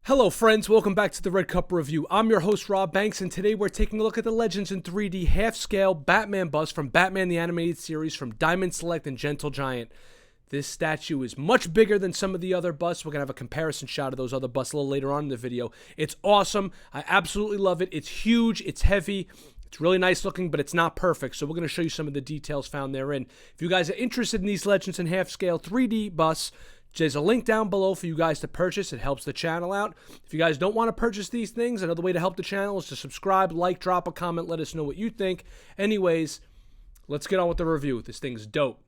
Hello friends, welcome back to the Red Cup Review. I'm your host Rob Banks, and today we're taking a look at the Legends in 3D half-scale Batman bust from Batman the Animated Series from Diamond Select and Gentle Giant. This statue is much bigger than some of the other busts. We're going to have a comparison shot of those other busts a little later on in the video. It's awesome. I absolutely love it. It's huge. It's heavy. It's really nice looking, but it's not perfect. So we're going to show you some of the details found therein. If you guys are interested in these Legends in half-scale 3D busts, there's a link down below for you guys to purchase. It helps the channel out. If you guys don't want to purchase these things, another way to help the channel is to subscribe, like, drop a comment, let us know what you think. Anyways, let's get on with the review. This thing's dope.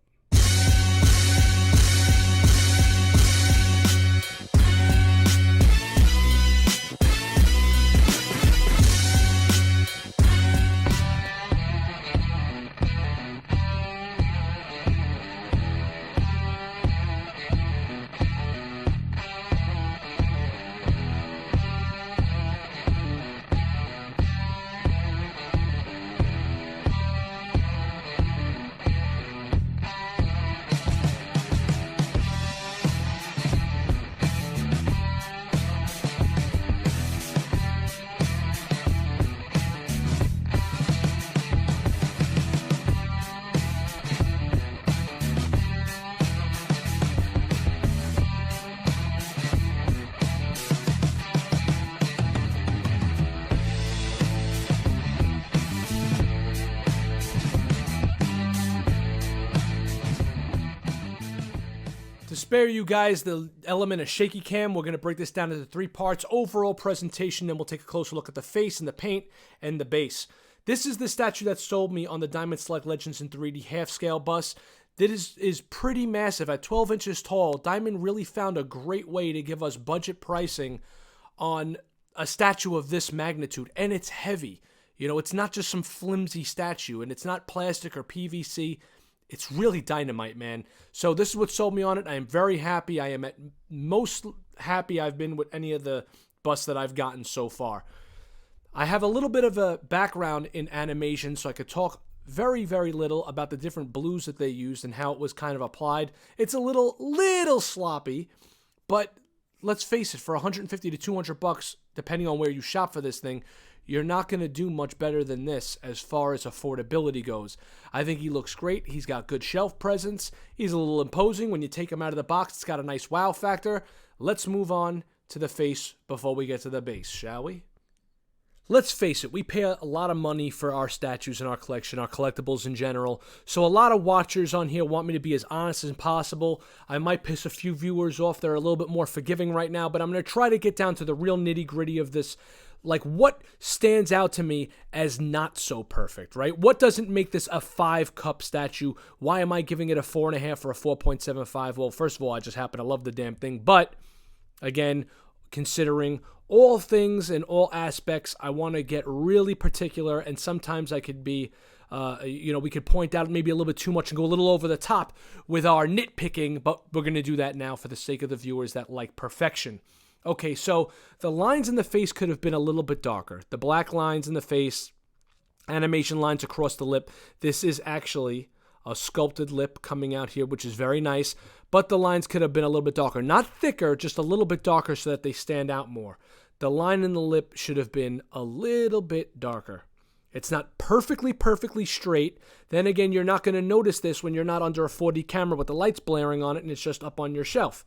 To spare you guys the element of shaky cam, we're going to break this down into 3 parts. Overall presentation, then we'll take a closer look at the face and the paint and the base. This is the statue that sold me on the Diamond Select Legends in 3D half-scale bust. This is pretty massive. At 12 inches tall, Diamond really found a great way to give us budget pricing on a statue of this magnitude, and it's heavy. You know, it's not just some flimsy statue, and it's not plastic or PVC. It's really dynamite, man. So this is what sold me on it. I am very happy. I am at most happy I've been with any of the busts that I've gotten so far. I have a little bit of a background in animation, so I could talk very, very little about the different blues that they used and how it was kind of applied. It's a little sloppy, but let's face it, for $150 to $200, depending on where you shop for this thing, you're not going to do much better than this as far as affordability goes. I think he looks great. He's got good shelf presence. He's a little imposing. When you take him out of the box, it's got a nice wow factor. Let's move on to the face before we get to the base, shall we? Let's face it, we pay a lot of money for our statues in our collection, our collectibles in general. So a lot of watchers on here want me to be as honest as possible. I might piss a few viewers off. They're a little bit more forgiving right now, but I'm going to try to get down to the real nitty-gritty of this. Like, what stands out to me as not so perfect, right? What doesn't make this a 5-cup statue? Why am I giving it a 4.5 or a 4.75? Well, first of all, I just happen to love the damn thing. But, again, considering all things and all aspects, I want to get really particular, and sometimes I could be, we could point out maybe a little bit too much and go a little over the top with our nitpicking, but we're going to do that now for the sake of the viewers that like perfection. Okay, so the lines in the face could have been a little bit darker. The black lines in the face, animation lines across the lip. This is actually a sculpted lip coming out here, which is very nice, but the lines could have been a little bit darker. Not thicker, just a little bit darker so that they stand out more. The line in the lip should have been a little bit darker. It's not perfectly straight. Then again, you're not going to notice this when you're not under a 4D camera with the lights blaring on it and it's just up on your shelf.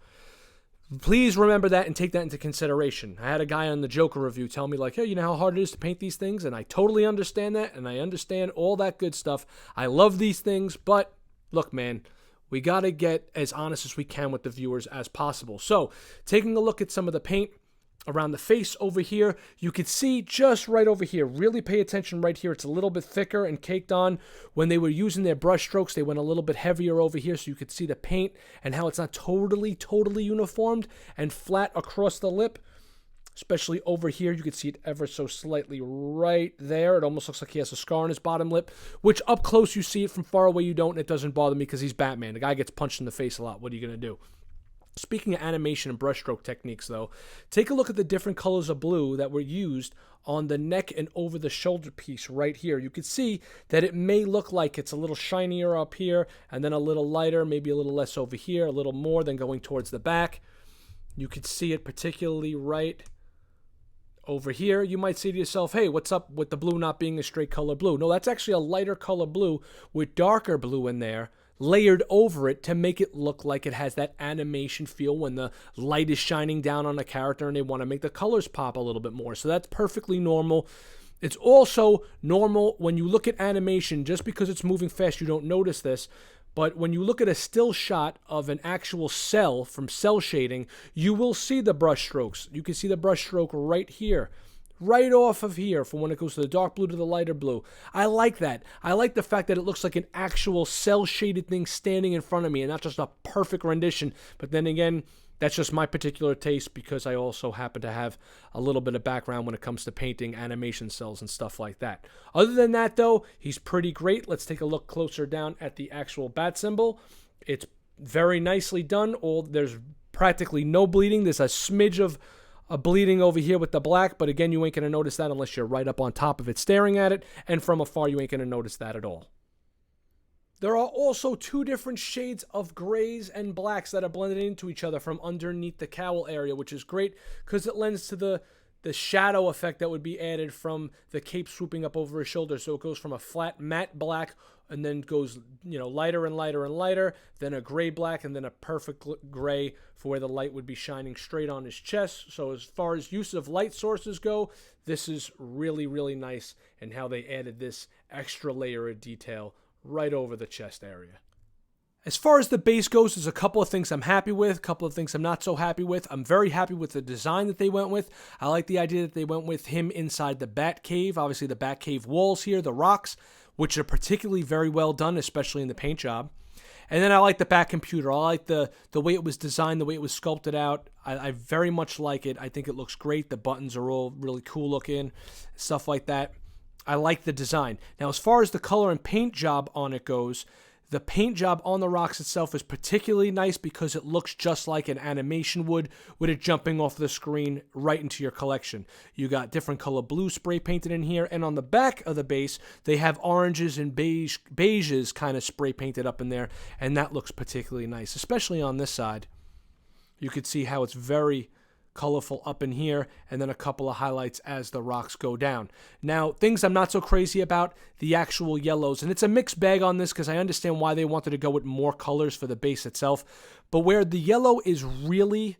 Please remember that and take that into consideration. I had a guy on the Joker review tell me, like, hey, you know how hard it is to paint these things? And I totally understand that, and I understand all that good stuff. I love these things, but look, man, we got to get as honest as we can with the viewers as possible. So, taking a look at some of the paint around the face over here, you could see just right over here. Really pay attention right here. It's a little bit thicker and caked on. When they were using their brush strokes, they went a little bit heavier over here, so you could see the paint and how it's not totally uniformed and flat across the lip. Especially over here, you can see it ever so slightly right there. It almost looks like he has a scar on his bottom lip, which up close you see it, from far away you don't, and it doesn't bother me because he's Batman. The guy gets punched in the face a lot. What are you going to do? Speaking of animation and brushstroke techniques, though, take a look at the different colors of blue that were used on the neck and over the shoulder piece right here. You can see that it may look like it's a little shinier up here and then a little lighter, maybe a little less over here, a little more than going towards the back. You could see it particularly right Over here, you might say to yourself, hey, what's up with the blue not being a straight color blue? No, that's actually a lighter color blue with darker blue in there, layered over it to make it look like it has that animation feel when the light is shining down on a character and they want to make the colors pop a little bit more. So that's perfectly normal. It's also normal when you look at animation, just because it's moving fast, you don't notice this. But when you look at a still shot of an actual cell from cell shading, you will see the brush strokes. You can see the brush stroke right here, right off of here, from when it goes to the dark blue to the lighter blue. I like that. I like the fact that it looks like an actual cell shaded thing standing in front of me and not just a perfect rendition. But then again, that's just my particular taste, because I also happen to have a little bit of background when it comes to painting animation cells and stuff like that. Other than that, though, he's pretty great. Let's take a look closer down at the actual bat symbol. It's very nicely done. There's practically no bleeding. There's a smidge of bleeding over here with the black, but again, you ain't going to notice that unless you're right up on top of it staring at it, and from afar, you ain't going to notice that at all. There are also two different shades of grays and blacks that are blended into each other from underneath the cowl area, which is great because it lends to the shadow effect that would be added from the cape swooping up over his shoulder. So it goes from a flat matte black and then goes, lighter and lighter and lighter, then a gray black, and then a perfect gray for where the light would be shining straight on his chest. So as far as use of light sources go, this is really, really nice, and how they added this extra layer of detail right over the chest area. As far as the base goes, there's a couple of things I'm happy with, a couple of things I'm not so happy with. I'm very happy with the design that they went with. I like the idea that they went with him inside the bat cave. Obviously, the bat cave walls here, the rocks, which are particularly very well done, especially in the paint job. And then I like the bat computer. I like the way it was designed, the way it was sculpted out. I very much like it. I think it looks great. The buttons are all really cool looking, stuff like that. I like the design. Now, as far as the color and paint job on it goes, the paint job on the rocks itself is particularly nice because it looks just like an animation would, with it jumping off the screen right into your collection. You got different color blue spray painted in here, and on the back of the base, they have oranges and beiges kind of spray painted up in there, and that looks particularly nice, especially on this side. You could see how it's very colorful up in here, and then a couple of highlights as the rocks go down. Now, things I'm not so crazy about, the actual yellows, and it's a mixed bag on this because I understand why they wanted to go with more colors for the base itself, but where the yellow is really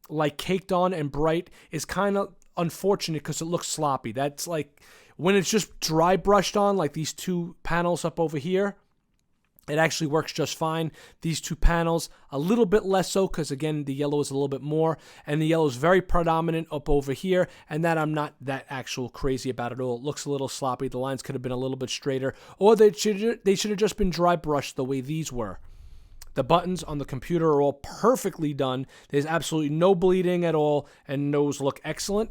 like caked on and bright is kind of unfortunate because it looks sloppy. That's like when it's just dry brushed on, like these two panels up over here, it actually works just fine. These two panels, a little bit less so because, again, the yellow is a little bit more. And the yellow is very predominant up over here. And that I'm not that actual crazy about at all. It looks a little sloppy. The lines could have been a little bit straighter. Or they should have just been dry brushed the way these were. The buttons on the computer are all perfectly done. There's absolutely no bleeding at all. And those look excellent.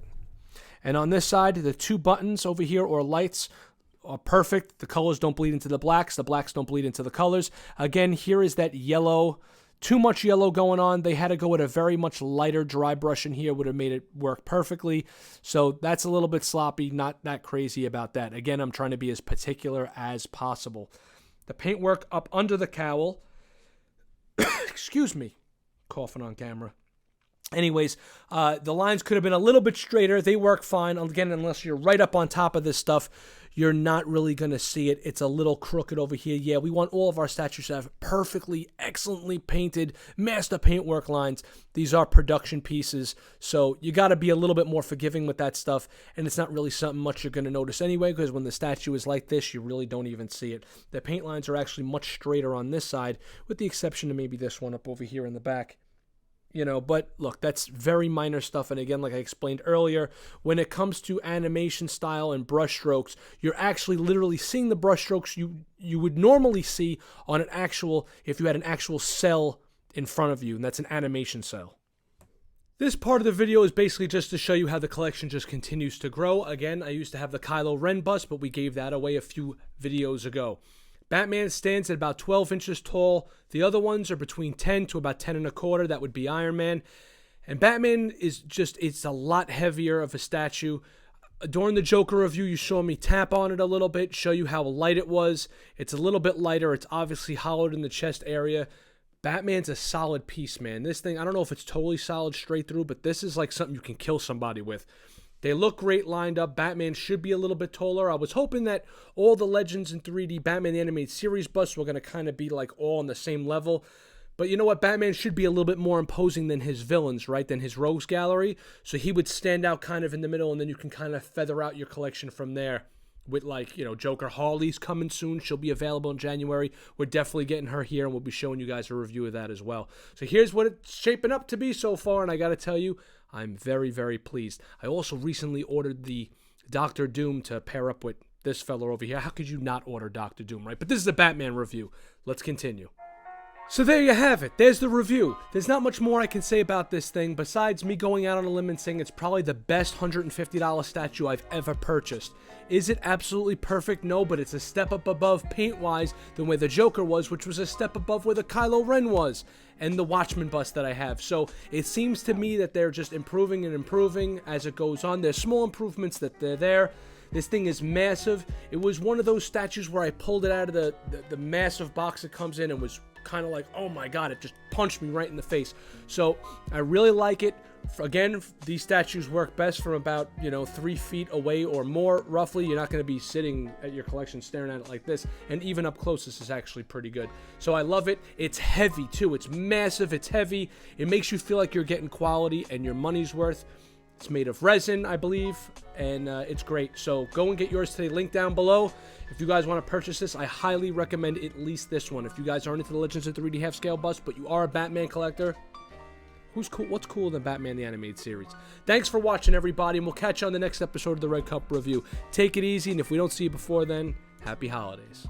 And on this side, the two buttons over here, or lights, are perfect. The colors don't bleed into the blacks don't bleed into the colors. Again, here is that yellow, too much yellow going on. They had to go with a very much lighter dry brush in here, would have made it work perfectly. So that's a little bit sloppy, not that crazy about that. Again, I'm trying to be as particular as possible. The paintwork up under the cowl, excuse me, coughing on camera. Anyways, the lines could have been a little bit straighter. They work fine. Again, unless you're right up on top of this stuff, you're not really going to see it. It's a little crooked over here. Yeah, we want all of our statues to have perfectly, excellently painted master paintwork lines. These are production pieces, so you got to be a little bit more forgiving with that stuff, and it's not really something much you're going to notice anyway, because when the statue is like this, you really don't even see it. The paint lines are actually much straighter on this side, with the exception of maybe this one up over here in the back. But look, that's very minor stuff. And again, like I explained earlier, when it comes to animation style and brush strokes, you're actually literally seeing the brush strokes you would normally see on an actual, if you had an actual cell in front of you, and that's an animation cell. This part of the video is basically just to show you how the collection just continues to grow. Again, I used to have the Kylo Ren bust, but we gave that away a few videos ago. Batman stands at about 12 inches tall. The other ones are between 10 to about 10 and a quarter. That would be Iron Man. And Batman is just, it's a lot heavier of a statue. During the Joker review, you saw me tap on it a little bit, show you how light it was. It's a little bit lighter. It's obviously hollowed in the chest area. Batman's a solid piece, man. This thing, I don't know if it's totally solid straight through, but this is like something you can kill somebody with. They look great lined up. Batman should be a little bit taller. I was hoping that all the Legends in 3D Batman the Animated Series busts were going to kind of be like all on the same level. But you know what? Batman should be a little bit more imposing than his villains, right? Than his rogues gallery. So he would stand out kind of in the middle, and then you can kind of feather out your collection from there. With like, you know, Joker Harley's coming soon. She'll be available in January. We're definitely getting her here, and we'll be showing you guys a review of that as well. So here's what it's shaping up to be so far, and I got to tell you, I'm very, very pleased. I also recently ordered the Doctor Doom to pair up with this fella over here. How could you not order Doctor Doom, right? But this is a Batman review. Let's continue. So there you have it. There's the review. There's not much more I can say about this thing besides me going out on a limb and saying it's probably the best $150 statue I've ever purchased. Is it absolutely perfect? No, but it's a step up above paint-wise than where the Joker was, which was a step above where the Kylo Ren was, and the Watchmen bust that I have. So it seems to me that they're just improving and improving as it goes on. There's small improvements that they're there. This thing is massive. It was one of those statues where I pulled it out of the massive box it comes in and was kind of like, oh my god, it just punched me right in the face. So I really like it. Again, these statues work best from about, 3 feet away or more, roughly. You're not going to be sitting at your collection staring at it like this. And even up close, this is actually pretty good. So I love it. It's heavy, too. It's massive. It's heavy. It makes you feel like you're getting quality and your money's worth. It's made of resin, I believe, and it's great. So go and get yours today. Link down below. If you guys want to purchase this, I highly recommend at least this one. If you guys aren't into the Legends of 3D half-scale bust, but you are a Batman collector, who's cool? What's cooler than Batman the Animated Series? Thanks for watching, everybody, and we'll catch you on the next episode of the Red Cup Review. Take it easy, and if we don't see you before then, happy holidays.